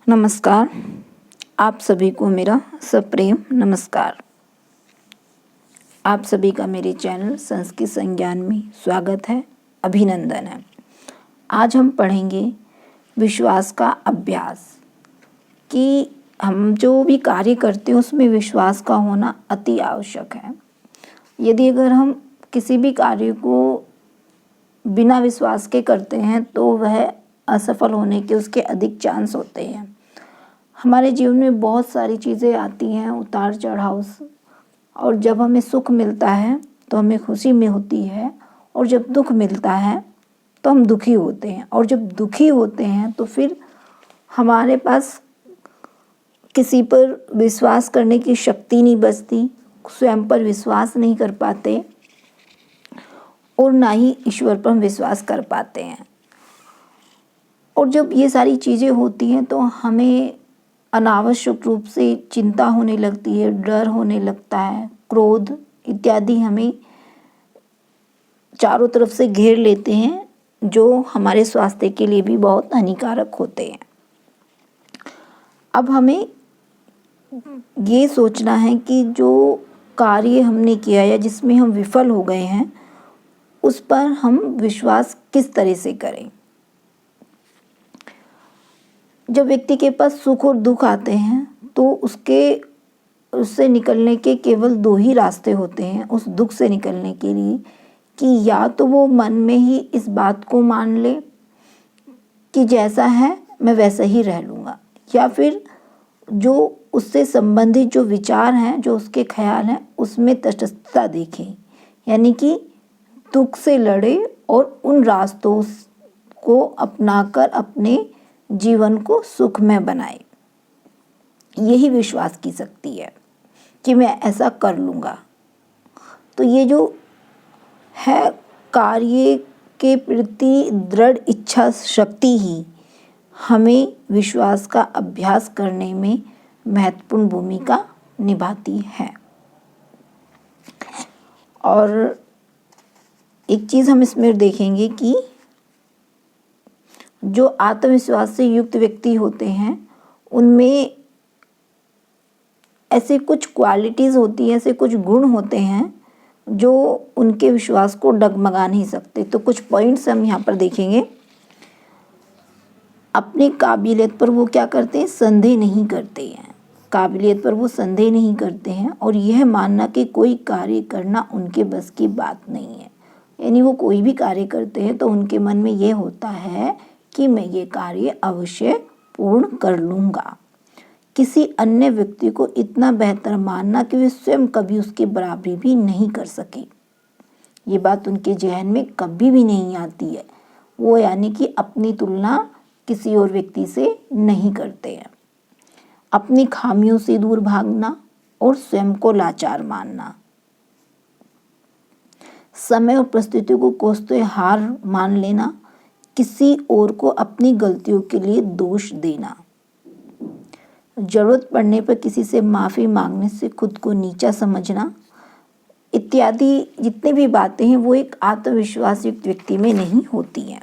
नमस्कार। आप सभी को मेरा सप्रेम नमस्कार। आप सभी का मेरे चैनल संस्कृत संज्ञान में स्वागत है, अभिनंदन है। आज हम पढ़ेंगे विश्वास का अभ्यास कि हम जो भी कार्य करते हैं उसमें विश्वास का होना अति आवश्यक है। यदि अगर हम किसी भी कार्य को बिना विश्वास के करते हैं तो वह असफल होने के उसके अधिक चांस होते हैं। हमारे जीवन में बहुत सारी चीज़ें आती हैं, उतार चढ़ाव, और जब हमें सुख मिलता है तो हमें खुशी में होती है, और जब दुख मिलता है तो हम दुखी होते हैं, और जब दुखी होते हैं तो फिर हमारे पास किसी पर विश्वास करने की शक्ति नहीं बचती, स्वयं पर विश्वास नहीं कर पाते और ना ही ईश्वर पर हम विश्वास कर पाते हैं। और जब ये सारी चीज़ें होती हैं तो हमें अनावश्यक रूप से चिंता होने लगती है, डर होने लगता है, क्रोध इत्यादि हमें चारों तरफ से घेर लेते हैं, जो हमारे स्वास्थ्य के लिए भी बहुत हानिकारक होते हैं। अब हमें ये सोचना है कि जो कार्य हमने किया या जिसमें हम विफल हो गए हैं उस पर हम विश्वास किस तरह से करें। जब व्यक्ति के पास सुख और दुख आते हैं तो उससे निकलने के केवल दो ही रास्ते होते हैं उस दुख से निकलने के लिए, कि या तो वो मन में ही इस बात को मान ले कि जैसा है मैं वैसा ही रह लूँगा, या फिर जो उससे संबंधित जो विचार हैं, जो उसके ख्याल हैं, उसमें तटस्थता देखे, यानी कि दुख से लड़े और उन रास्तों को अपनाकर अपने जीवन को सुखमय बनाए। यही विश्वास की शक्ति है कि मैं ऐसा कर लूँगा। तो ये जो है कार्य के प्रति दृढ़ इच्छा शक्ति ही हमें विश्वास का अभ्यास करने में महत्वपूर्ण भूमिका निभाती है। और एक चीज़ हम इसमें देखेंगे कि जो आत्मविश्वास से युक्त व्यक्ति होते हैं उनमें ऐसे कुछ क्वालिटीज़ होती हैं, ऐसे कुछ गुण होते हैं जो उनके विश्वास को डगमगा नहीं सकते। तो कुछ पॉइंट्स हम यहाँ पर देखेंगे। अपनी काबिलियत पर वो क्या करते हैं, संदेह नहीं करते हैं। काबिलियत पर वो संदेह नहीं करते हैं, और यह मानना कि कोई कार्य करना उनके बस की बात नहीं है। यानी वो कोई भी कार्य करते हैं तो उनके मन में ये होता है कि मैं ये कार्य अवश्य पूर्ण कर लूँगा। किसी अन्य व्यक्ति को इतना बेहतर मानना कि वे स्वयं कभी उसकी बराबरी भी नहीं कर सके, ये बात उनके जहन में कभी भी नहीं आती है। वो यानी कि अपनी तुलना किसी और व्यक्ति से नहीं करते हैं। अपनी खामियों से दूर भागना और स्वयं को लाचार मानना, समय और परिस्थिति को कोसते हार मान लेना, किसी और को अपनी गलतियों के लिए दोष देना, जरूरत पड़ने पर किसी से माफ़ी मांगने से खुद को नीचा समझना इत्यादि जितनी भी बातें हैं वो एक आत्मविश्वास युक्त व्यक्ति में नहीं होती हैं।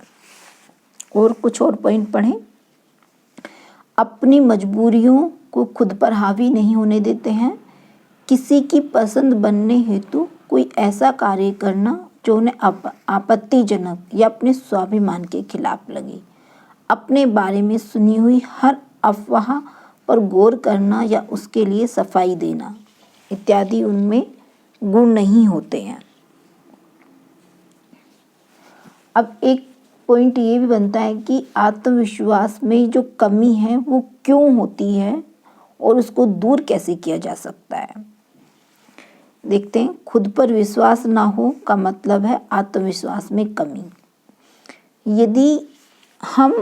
और कुछ और पॉइंट पढ़ें। अपनी मजबूरियों को खुद पर हावी नहीं होने देते हैं। किसी की पसंद बनने हेतु कोई ऐसा कार्य करना जो उन्हें आपत्तिजनक या अपने स्वाभिमान के खिलाफ लगे। अपने बारे में सुनी हुई हर अफवाह पर गौर करना या उसके लिए सफाई देना इत्यादि उनमें गुण नहीं होते हैं। अब एक पॉइंट ये भी बनता है कि आत्मविश्वास में जो कमी है वो क्यों होती है और उसको दूर कैसे किया जा सकता है। देखते हैं। खुद पर विश्वास ना हो का मतलब है आत्मविश्वास में कमी। यदि हम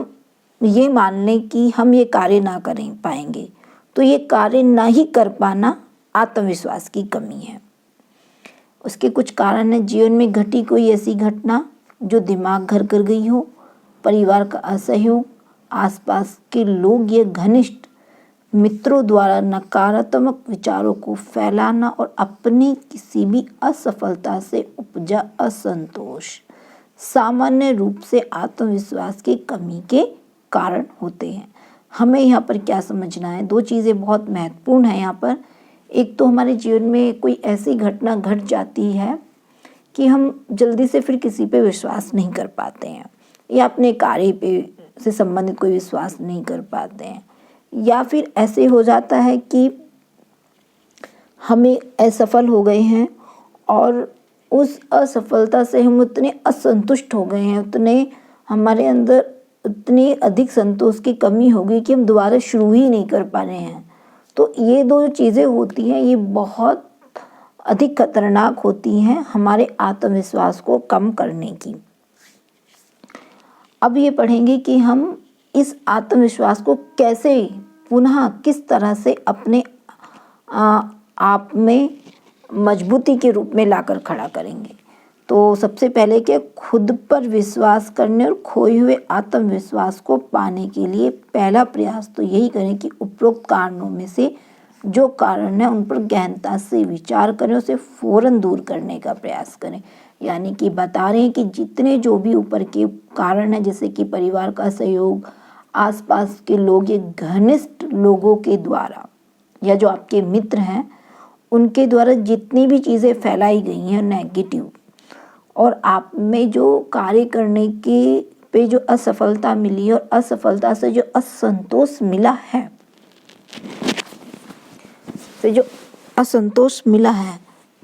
ये मान लें कि हम ये कार्य ना करें पाएंगे तो ये कार्य ना ही कर पाना आत्मविश्वास की कमी है। उसके कुछ कारण है। जीवन में घटी कोई ऐसी घटना जो दिमाग घर कर गई हो, परिवार का असहयोग, आसपास के लोग या घनिष्ठ मित्रों द्वारा नकारात्मक विचारों को फैलाना और अपनी किसी भी असफलता से उपजा असंतोष सामान्य रूप से आत्मविश्वास की कमी के कारण होते हैं। हमें यहाँ पर क्या समझना है, दो चीज़ें बहुत महत्वपूर्ण हैं यहाँ पर। एक तो हमारे जीवन में कोई ऐसी घटना घट जाती है कि हम जल्दी से फिर किसी पे विश्वास नहीं कर पाते हैं, या अपने कार्य पे से संबंधित कोई विश्वास नहीं कर पाते हैं, या फिर ऐसे हो जाता है कि हमें असफल हो गए हैं और उस असफलता से हम उतने असंतुष्ट हो गए हैं, उतने हमारे अंदर उतनी अधिक संतोष की कमी हो गई कि हम दोबारा शुरू ही नहीं कर पा रहे हैं। तो ये दो चीज़ें होती हैं, ये बहुत अधिक खतरनाक होती हैं हमारे आत्मविश्वास को कम करने की। अब ये पढ़ेंगे कि हम इस आत्मविश्वास को कैसे पुनः किस तरह से अपने आप में मजबूती के रूप में लाकर खड़ा करेंगे। तो सबसे पहले क्या, खुद पर विश्वास करने और खोए हुए आत्मविश्वास को पाने के लिए पहला प्रयास तो यही करें कि उपरोक्त कारणों में से जो कारण है उन पर गहनता से विचार करें, उसे फौरन दूर करने का प्रयास करें। यानी कि बता रहे हैं कि जितने जो भी ऊपर के कारण हैं, जैसे कि परिवार का सहयोग, आसपास के लोग, ये घनिष्ठ लोगों के द्वारा या जो आपके मित्र हैं उनके द्वारा जितनी भी चीज़ें फैलाई गई हैं नेगेटिव, और आप में जो कार्य करने के पे जो असफलता मिली और असफलता से जो असंतोष मिला है,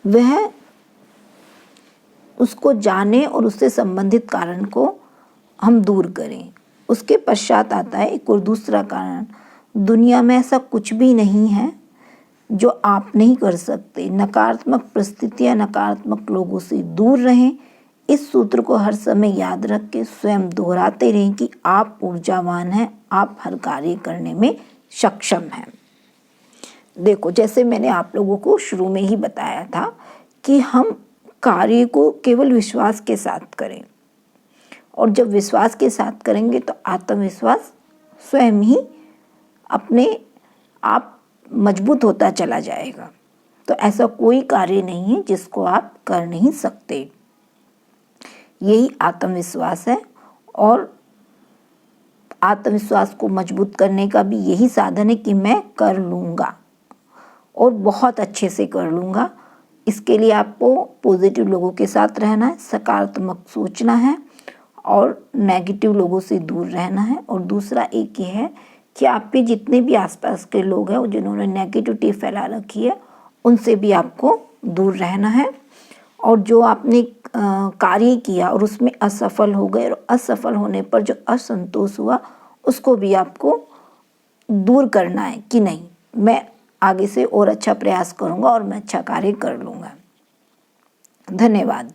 वह उसको जाने और उससे संबंधित कारण को हम दूर करें। उसके पश्चात आता है एक और दूसरा कारण, दुनिया में ऐसा कुछ भी नहीं है जो आप नहीं कर सकते। नकारात्मक परिस्थितियाँ, नकारात्मक लोगों से दूर रहें। इस सूत्र को हर समय याद रख के स्वयं दोहराते रहें कि आप ऊर्जावान हैं, आप हर कार्य करने में सक्षम हैं। देखो, जैसे मैंने आप लोगों को शुरू में ही बताया था कि हम कार्य को केवल विश्वास के साथ करें, और जब विश्वास के साथ करेंगे तो आत्मविश्वास स्वयं ही अपने आप मजबूत होता चला जाएगा। तो ऐसा कोई कार्य नहीं है जिसको आप कर नहीं सकते। यही आत्मविश्वास है, और आत्मविश्वास को मजबूत करने का भी यही साधन है कि मैं कर लूँगा और बहुत अच्छे से कर लूँगा। इसके लिए आपको पॉजिटिव लोगों के साथ रहना है, सकारात्मक सोचना है और नेगेटिव लोगों से दूर रहना है। और दूसरा एक ये है कि आप पे जितने भी आसपास के लोग हैं जिन्होंने नेगेटिविटी फैला रखी है, उनसे भी आपको दूर रहना है। और जो आपने कार्य किया और उसमें असफल हो गए, और असफल होने पर जो असंतोष हुआ, उसको भी आपको दूर करना है कि नहीं, मैं आगे से और अच्छा प्रयास करूँगा और मैं अच्छा कार्य कर लूँगा। धन्यवाद।